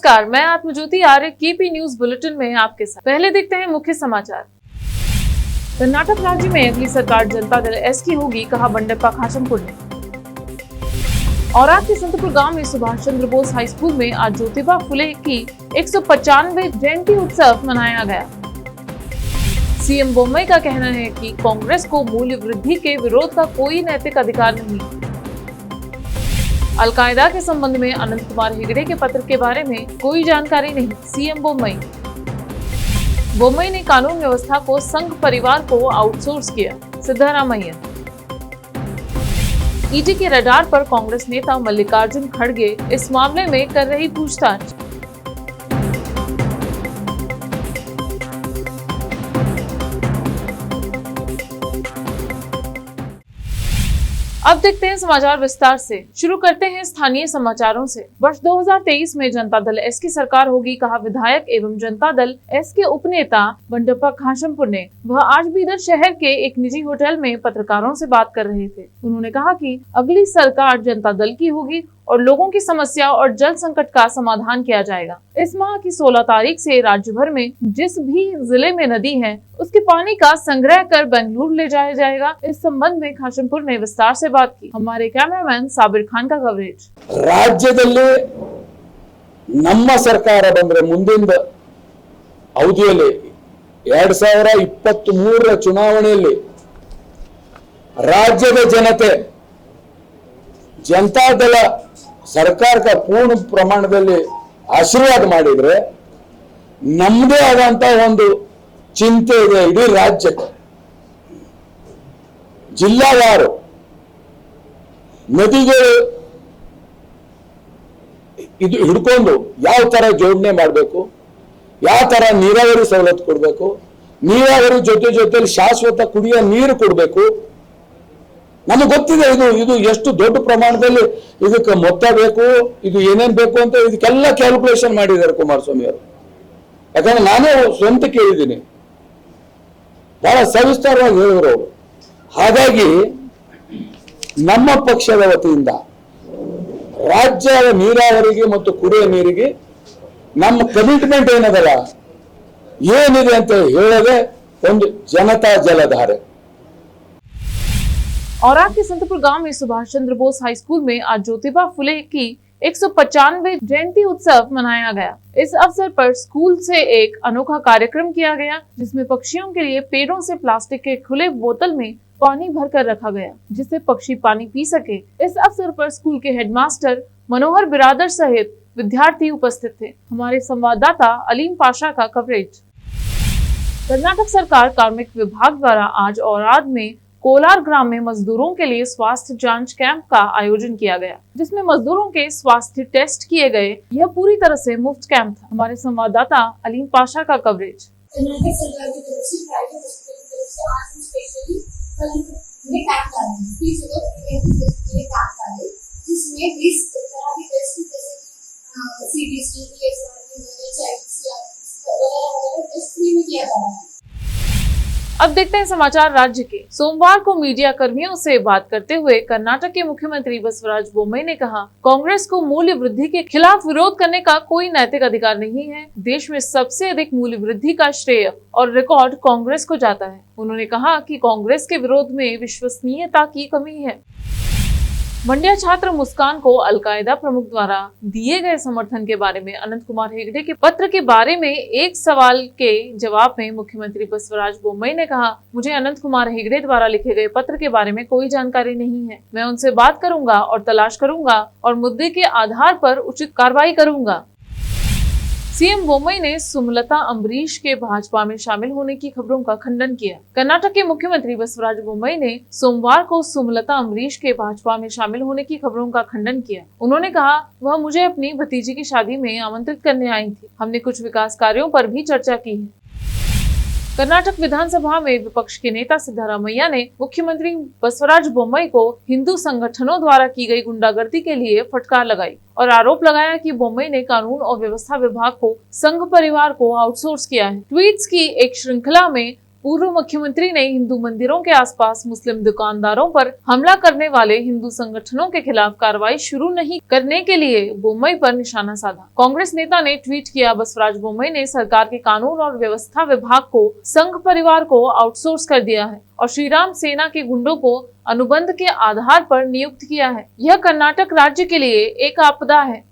नमस्कार, मैं आत्मज्योति आर्य KP news bulletin में आपके साथ। पहले देखते हैं मुख्य समाचार। कर्नाटक राज्य में अगली सरकार जनता दल एस की होगी, कहा बंडप्पा खाशंपुर ने। औराद के संतपुर गांव में सुभाष चंद्र बोस हाई स्कूल में आज ज्योतिबा फुले की 195वें जयंती उत्सव मनाया गया। सीएम बोम्मई का कहना है कि कांग्रेस को मूल्य वृद्धि के विरोध का कोई नैतिक अधिकार नहीं। अलकायदा के संबंध में अनंत कुमार हेगड़े के पत्र के बारे में कोई जानकारी नहीं, सीएम बोम्मई। बोम्मई ने कानून व्यवस्था को संघ परिवार को आउटसोर्स किया, सिद्धारामैया। ईडी के रडार पर कांग्रेस नेता मल्लिकार्जुन खड़गे इस मामले में कर रही पूछताछ। अब देखते हैं समाचार विस्तार से। शुरू करते हैं स्थानीय समाचारों से। वर्ष 2023 में जनता दल एस की सरकार होगी, कहा विधायक एवं जनता दल एस के उपनेता बंडप्पा खाशंपुर ने। वह आज बीदर शहर के एक निजी होटल में पत्रकारों से बात कर रहे थे। उन्होंने कहा कि अगली सरकार जनता दल की होगी और लोगों की समस्या और जल संकट का समाधान किया जाएगा। इस माह की 16 तारीख से राज्य भर में जिस भी जिले में नदी है उसके पानी का संग्रह कर बेंगलुरु ले जाया जाएगा। इस संबंध में खाशंपुर ने विस्तार से बात की। हमारे कैमरामैन साबिर खान का कवरेज। राज्यदल्ली ನಮ್ಮ ಸರ್ಕಾರ ಬಂದ್ರೆ ಮುಂದಿನ ಅವಧಿಯಲ್ಲಿ 2023 ಚುನಾವಣೆಯಲ್ಲಿ ರಾಜ್ಯದ ಜನತೆ जनता दल सरकार का पूर्ण प्रमाणದಲ್ಲಿ आशीर्वाद ಮಾಡಿದ್ರೆ ನಮ್ಮದೇ ಆದಂತ ಒಂದು ಚಿಂತೆ ಇದೆ ಇಡೀ ರಾಜ್ಯಕ್ಕೆ। ಜಿಲ್ಲಾವಾರು ನದಿಗಳು ಇದು ಹಿಡ್ಕೊಂಡು ಯಾವ ತರ ಜೋಡಣೆ ಮಾಡಬೇಕು, ಯಾವ ತರ ನೀರಾವರಿ ಸವಲತ್ತು ಕೊಡಬೇಕು, ನೀರಾವರಿ ಜೊತೆಲಿ ಶಾಶ್ವತ ಕುಡಿಯುವ ನೀರು ಕೊಡಬೇಕು। ನಮಗೆ ಗೊತ್ತಿದೆ ಇದು ಎಷ್ಟು ದೊಡ್ಡ ಪ್ರಮಾಣದಲ್ಲಿ ಇದಕ್ಕೆ ಮೊತ್ತ ಬೇಕು, ಇದು ಏನೇನ್ ಬೇಕು ಅಂತ ಇದಕ್ಕೆಲ್ಲ ಕ್ಯಾಲ್ಕುಲೇಷನ್ ಮಾಡಿದ್ದಾರೆ ಕುಮಾರಸ್ವಾಮಿ ಅವರು। ಯಾಕಂದ್ರೆ ನಾನೇ ಸ್ವಂತ ಕೇಳಿದ್ದೀನಿ, ಬಹಳ ಸವಿಸ್ತಾರವಾಗಿ ಹೇಳಿದ್ರು ಅವರು। ಹಾಗಾಗಿ ನಮ್ಮ ಪಕ್ಷದ ವತಿಯಿಂದ ರಾಜ್ಯದ ನೀರಾವರಿಗೆ ಮತ್ತು ಕುಡಿಯುವ ನೀರಿಗೆ ನಮ್ಮ ಕಮಿಟ್ಮೆಂಟ್ ಏನದಲ್ಲ ಏನಿದೆ ಅಂತ ಹೇಳದೆ ಒಂದು ಜನತಾ ಜಲಧಾರೆ। औराद के संतपुर गांव में सुभाष चंद्र बोस हाई स्कूल में आज ज्योतिबा फुले की 195वें जयंती उत्सव मनाया गया। इस अवसर पर स्कूल से एक अनोखा कार्यक्रम किया गया, जिसमें पक्षियों के लिए पेड़ों से प्लास्टिक के खुले बोतल में पानी भरकर रखा गया, जिससे पक्षी पानी पी सके। इस अवसर पर स्कूल के हेडमास्टर मनोहर बिरादर सहित विद्यार्थी उपस्थित थे। हमारे संवाददाता अलीम पाशा का कवरेज। कर्नाटक सरकार कार्मिक विभाग द्वारा आज औराद में कोलार ग्राम में मजदूरों के लिए स्वास्थ्य जांच कैंप का आयोजन किया गया, जिसमें मजदूरों के स्वास्थ्य टेस्ट किए गए। यह पूरी तरह से मुफ्त कैंप था। हमारे संवाददाता अलीम पाशा का कवरेज। कर्नाटक सरकार की तरफ से प्राइवेट हॉस्पिटल की तरफ से आज हम स्पेशली कल कैंप कर रहे हैं, फ्री जगह कैंप कर रहे हैं, जिसमें 20 तरह के टेस्ट जैसे सीबीसी, वगैरह टेस्ट फ्री में किया जा रहा है। अब देखते हैं समाचार राज्य के। सोमवार को मीडिया कर्मियों से बात करते हुए कर्नाटक के मुख्यमंत्री बसवराज बोम्मई ने कहा, कांग्रेस को मूल्य वृद्धि के खिलाफ विरोध करने का कोई नैतिक अधिकार नहीं है। देश में सबसे अधिक मूल्य वृद्धि का श्रेय और रिकॉर्ड कांग्रेस को जाता है। उन्होंने कहा कि कांग्रेस के विरोध में विश्वसनीयता की कमी है। मंड्या छात्र मुस्कान को अलकायदा प्रमुख द्वारा दिए गए समर्थन के बारे में अनंत कुमार हेगड़े के पत्र के बारे में एक सवाल के जवाब में मुख्यमंत्री बसवराज बोम्मई ने कहा, मुझे अनंत कुमार हेगड़े द्वारा लिखे गए पत्र के बारे में कोई जानकारी नहीं है। मैं उनसे बात करूंगा और तलाश करूंगा और मुद्दे के आधार पर उचित कार्रवाई करूंगा। सीएम बोम्मई ने सुमलता अम्बरीश के भाजपा में शामिल होने की खबरों का खंडन किया। कर्नाटक के मुख्यमंत्री बसवराज बोम्मई ने सोमवार को सुमलता अम्बरीश के भाजपा में शामिल होने की खबरों का खंडन किया। उन्होंने कहा, वह मुझे अपनी भतीजी की शादी में आमंत्रित करने आई थी। हमने कुछ विकास कार्यों पर भी चर्चा की है। कर्नाटक विधानसभा में विपक्ष के नेता सिद्धारामैया ने मुख्यमंत्री बसवराज बोम्मई को हिंदू संगठनों द्वारा की गई गुंडागर्दी के लिए फटकार लगाई और आरोप लगाया कि बोम्मई ने कानून और व्यवस्था विभाग को संघ परिवार को आउटसोर्स किया है। ट्वीट्स की एक श्रृंखला में पूर्व मुख्यमंत्री ने हिंदू मंदिरों के आसपास मुस्लिम दुकानदारों पर हमला करने वाले हिंदू संगठनों के खिलाफ कार्रवाई शुरू नहीं करने के लिए बोम्मई पर निशाना साधा। कांग्रेस नेता ने ट्वीट किया, बसवराज बोम्मई ने सरकार के कानून और व्यवस्था विभाग को संघ परिवार को आउटसोर्स कर दिया है और श्री राम सेना के गुंडों को अनुबंध के आधार पर नियुक्त किया है। यह कर्नाटक राज्य के लिए एक आपदा है।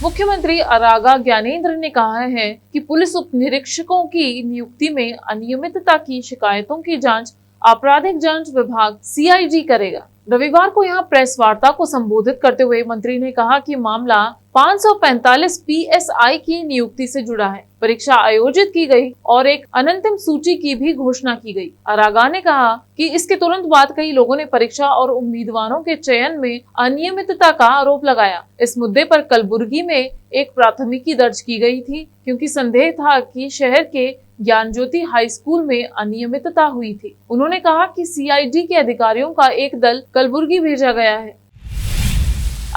मुख्यमंत्री आरागा ज्ञानेंद्र ने कहा है कि पुलिस उप निरीक्षकों की नियुक्ति में अनियमितता की शिकायतों की जांच आपराधिक जांच विभाग CID करेगा। रविवार को यहां प्रेस वार्ता को संबोधित करते हुए मंत्री ने कहा कि मामला 545 PSI की नियुक्ति से जुड़ा है। परीक्षा आयोजित की गई और एक अनंतिम सूची की भी घोषणा की गई। आरागा ने कहा कि इसके तुरंत बाद कई लोगों ने परीक्षा और उम्मीदवारों के चयन में अनियमितता का आरोप लगाया। इस मुद्दे पर कलबुर्गी में एक प्राथमिकी दर्ज की गई थी क्योंकि संदेह था कि शहर के ज्ञान ज्योति हाई स्कूल में अनियमितता हुई थी। उन्होंने कहा कि CID के अधिकारियों का एक दल कलबुर्गी भेजा गया है।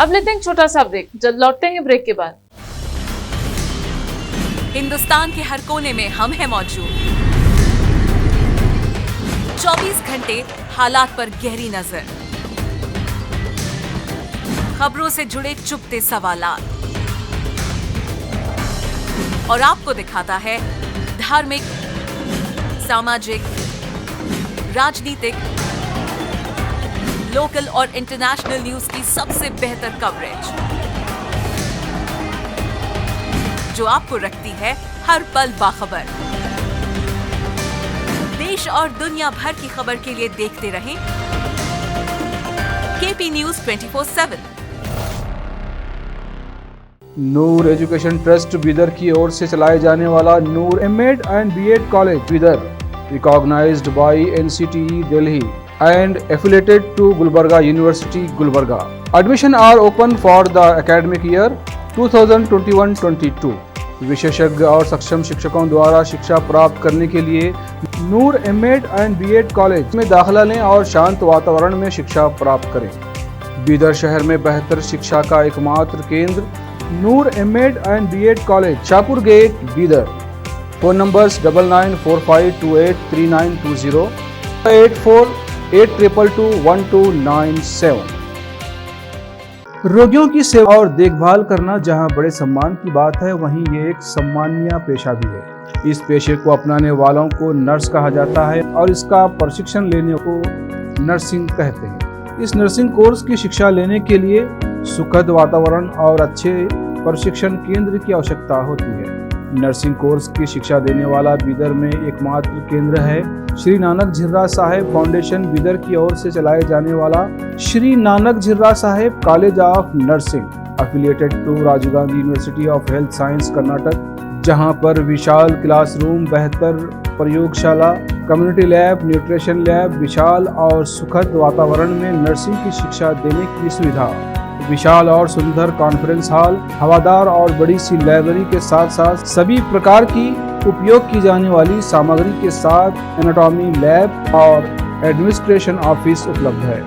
अब लेते हैं छोटा सा ब्रेक, जल्द लौटते हैं ब्रेक के बाद। हिंदुस्तान के हर कोने में हम हैं मौजूद। 24 घंटे हालात पर गहरी नजर, खबरों से जुड़े चुपते सवालात और आपको दिखाता है धार्मिक, सामाजिक, राजनीतिक, लोकल और इंटरनेशनल न्यूज की सबसे बेहतर कवरेज जो आपको रखती है हर पल बाखबर। देश और दुनिया भर की खबर के लिए देखते रहें KP News 24/7। नूर एजुकेशन ट्रस्ट बीदर की ओर से चलाए जाने वाला नूर M.Ed and B.Ed college Bidar, recognized by NCTE Delhi and affiliated to Gulbarga University, Gulbarga. Admission are open for the academic year 2021-22. विशेषज्ञ और सक्षम शिक्षकों द्वारा शिक्षा प्राप्त करने के लिए नूर M.Ed and B.Ed कॉलेज में दाखिला लें और शांत वातावरण में शिक्षा प्राप्त करें। बीदर शहर में बेहतर शिक्षा का एकमात्र केंद्र Noor M.Ed and B.Ed college, Shahpur gate, Bidar. Phone numbers 9945283920, 8482221297। रोगियों की सेवा और देखभाल करना जहां बड़े सम्मान की बात है, वहीं ये एक सम्माननीय पेशा भी है। इस पेशे को अपनाने वालों को नर्स कहा जाता है और इसका प्रशिक्षण लेने को नर्सिंग कहते हैं। इस नर्सिंग कोर्स की शिक्षा लेने के लिए सुखद वातावरण और अच्छे प्रशिक्षण केंद्र की आवश्यकता होती है। नर्सिंग कोर्स की शिक्षा देने वाला बीदर में एकमात्र केंद्र है श्री नानक झिर्रा साहेब फाउंडेशन बीदर की ओर से चलाए जाने वाला Shri Nanak Jhirra Saheb college of nursing, affiliated to Rajiv Gandhi university of health science Karnataka, जहां पर विशाल क्लासरूम, बेहतर प्रयोगशाला, कम्युनिटी लैब, न्यूट्रिशन लैब, विशाल और सुखद वातावरण में नर्सिंग की शिक्षा देने की सुविधा, विशाल और सुंदर कॉन्फ्रेंस हॉल, हवादार और बड़ी सी लाइब्रेरी के साथ साथ सभी प्रकार की उपयोग की जाने वाली सामग्री के साथ एनाटॉमी लैब और एडमिनिस्ट्रेशन ऑफिस उपलब्ध है।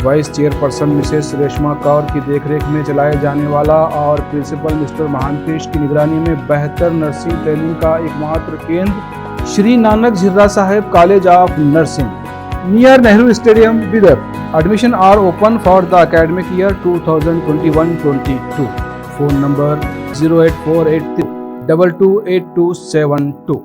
Vice chairperson Mrs Reshma Kaur की देखरेख में चलाए जाने वाला और प्रिंसिपल मिस्टर महांतेश की निगरानी में बेहतर नर्सिंग ट्रेनिंग का एकमात्र केंद्र Shri Nanak Jhirra Saheb college of nursing, near Nehru stadium, Bidar. Admission are open for the academic year 2021-22. Phone number 08483228272.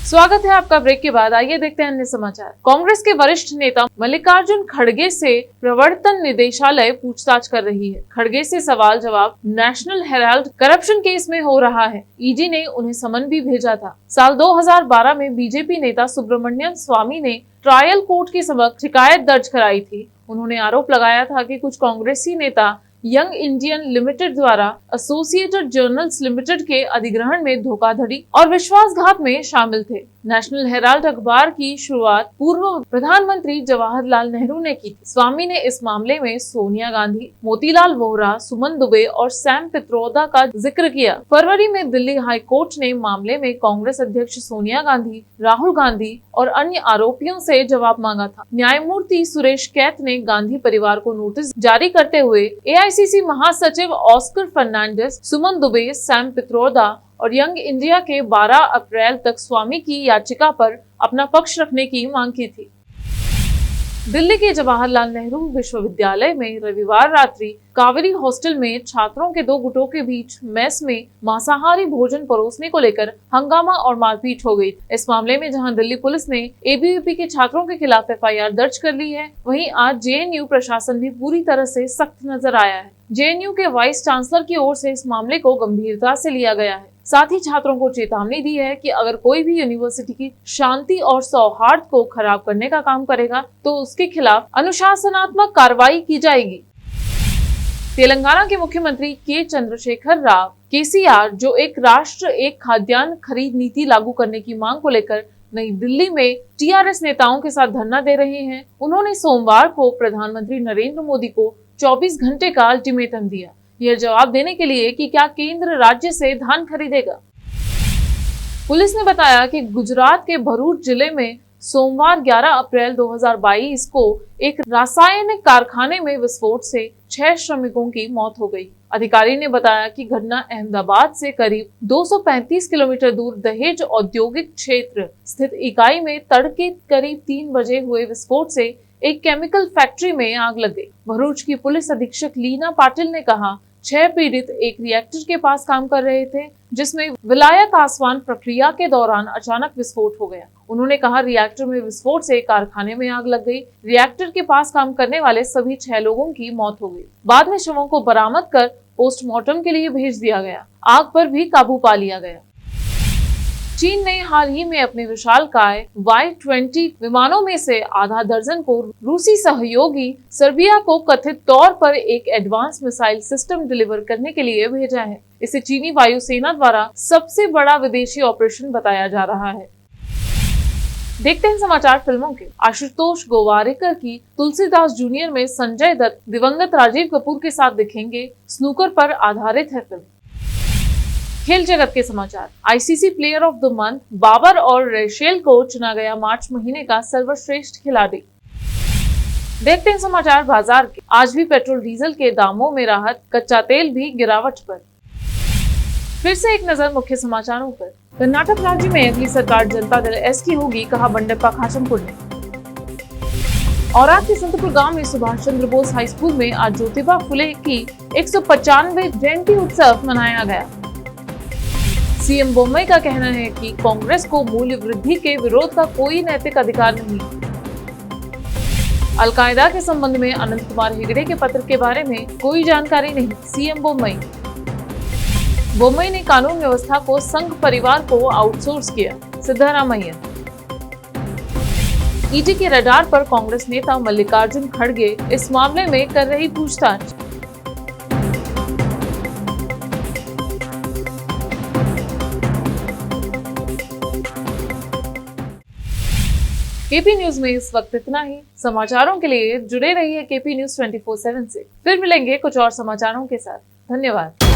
स्वागत है आपका ब्रेक के बाद। आइए देखते हैं अन्य समाचार। कांग्रेस के वरिष्ठ नेता मल्लिकार्जुन खड़गे से प्रवर्तन निदेशालय पूछताछ कर रही है। खड़गे से सवाल जवाब नेशनल हेराल्ड करप्शन केस में हो रहा है। ईडी ने उन्हें समन भी भेजा था। साल 2012 में बीजेपी नेता सुब्रमण्यम स्वामी ने ट्रायल कोर्ट के समक्ष शिकायत दर्ज कराई थी। उन्होंने आरोप लगाया था कि कुछ कांग्रेसी नेता यंग इंडियन लिमिटेड द्वारा एसोसिएटेड जर्नल्स लिमिटेड के अधिग्रहण में धोखाधड़ी और विश्वासघात में शामिल थे। नेशनल हेराल्ड अखबार की शुरुआत पूर्व प्रधानमंत्री जवाहरलाल नेहरू ने की थी। स्वामी ने इस मामले में सोनिया गांधी, मोतीलाल वोहरा, सुमन दुबे और सैम पित्रोदा का जिक्र किया। फरवरी में दिल्ली हाई कोर्ट ने मामले में कांग्रेस अध्यक्ष सोनिया गांधी, राहुल गांधी और अन्य आरोपियों से जवाब मांगा था। न्यायमूर्ति सुरेश कैत ने गांधी परिवार को नोटिस जारी करते हुए AICC महासचिव ऑस्कर फर्नांडिस, सुमन दुबे, सैम पित्रोदा और यंग इंडिया के 12 अप्रैल तक स्वामी की याचिका पर अपना पक्ष रखने की मांग की थी। दिल्ली के जवाहरलाल नेहरू विश्वविद्यालय में रविवार रात्रि कावेरी हॉस्टल में छात्रों के 2 गुटों के बीच मेस में मांसाहारी भोजन परोसने को लेकर हंगामा और मारपीट हो गई। इस मामले में जहां दिल्ली पुलिस ने एबीवीपी के छात्रों के खिलाफ एफआईआर दर्ज कर ली है, वहीं आज जेएनयू प्रशासन भी पूरी तरह से सख्त नजर आया है। जेएनयू के वाइस चांसलर की ओर से इस मामले को गंभीरता से लिया गया है। साथ ही छात्रों को चेतावनी दी है कि अगर कोई भी यूनिवर्सिटी की शांति और सौहार्द को खराब करने का काम करेगा तो उसके खिलाफ अनुशासनात्मक कार्रवाई की जाएगी। तेलंगाना के मुख्यमंत्री के चंद्रशेखर राव केसीआर जो एक राष्ट्र एक खाद्यान्न खरीद नीति लागू करने की मांग को लेकर नई दिल्ली में टीआरएस नेताओं के साथ धरना दे रहे हैं, उन्होंने सोमवार को प्रधानमंत्री नरेंद्र मोदी को 24 घंटे का अल्टीमेटम दिया, यह जवाब देने के लिए कि क्या केंद्र राज्य से धान खरीदेगा। पुलिस ने बताया कि गुजरात के भरूच जिले में सोमवार 11 अप्रैल 2022 को एक रासायनिक कारखाने में विस्फोट से 6 श्रमिकों की मौत हो गई। अधिकारी ने बताया कि घटना अहमदाबाद से करीब 235 किलोमीटर दूर दहेज औद्योगिक क्षेत्र स्थित इकाई में तड़के करीब 3 बजे हुए विस्फोट से एक केमिकल फैक्ट्री में आग लग गई। भरूच की पुलिस अधीक्षक लीना पाटिल ने कहा, 6 पीड़ित एक रिएक्टर के पास काम कर रहे थे जिसमें विलायक आसमान प्रक्रिया के दौरान अचानक विस्फोट हो गया। उन्होंने कहा, रिएक्टर में विस्फोट से कारखाने में आग लग गई। रिएक्टर के पास काम करने वाले सभी 6 लोगों की मौत हो गई। बाद में शवों को बरामद कर पोस्टमार्टम के लिए भेज दिया गया। आग पर भी काबू पा लिया गया। चीन ने हाल ही में अपने विशालकाय Y-20 विमानों में से आधा दर्जन को रूसी सहयोगी सर्बिया को कथित तौर पर एक एडवांस मिसाइल सिस्टम डिलीवर करने के लिए भेजा है। इसे चीनी वायुसेना द्वारा सबसे बड़ा विदेशी ऑपरेशन बताया जा रहा है। देखते हैं समाचार फिल्मों के। आशुतोष गोवारिकर की तुलसीदास जूनियर में संजय दत्त दिवंगत राजीव कपूर के साथ दिखेंगे। स्नूकर पर आधारित है फिल्म। खेल जगत के समाचार। ICC player of the month Babar और रेशेल को चुना गया मार्च महीने का सर्वश्रेष्ठ खिलाड़ी। देखते हैं समाचार बाजार के। आज भी पेट्रोल डीजल के दामों में राहत, कच्चा तेल भी गिरावट पर। फिर से एक नजर मुख्य समाचारों पर। कर्नाटक राज्य में अगली सरकार जनता दल एस की होगी, कहा बंडेप्पा खाचमपुर ने। औराद के संतपुर गांव में सुभाष चंद्र बोस हाई स्कूल में आज ज्योतिबा फुले की 195वें जयंती उत्सव मनाया गया। सीएम बोम्मई का कहना है कि कांग्रेस को मूल्य वृद्धि के विरोध का कोई नैतिक अधिकार नहीं। अलकायदा के संबंध में अनंत कुमार हेगड़े के पत्र के बारे में कोई जानकारी नहीं, सीएम बोम्मई। बोम्मई ने कानून व्यवस्था को संघ परिवार को आउटसोर्स किया, सिद्धरामैया। ईडी के रडार पर कांग्रेस नेता मल्लिकार्जुन खड़गे इस मामले में कर रही पूछताछ। केपी न्यूज में इस वक्त इतना ही। समाचारों के लिए जुड़े रहिए केपी न्यूज 24/7 से। फिर मिलेंगे कुछ और समाचारों के साथ। धन्यवाद।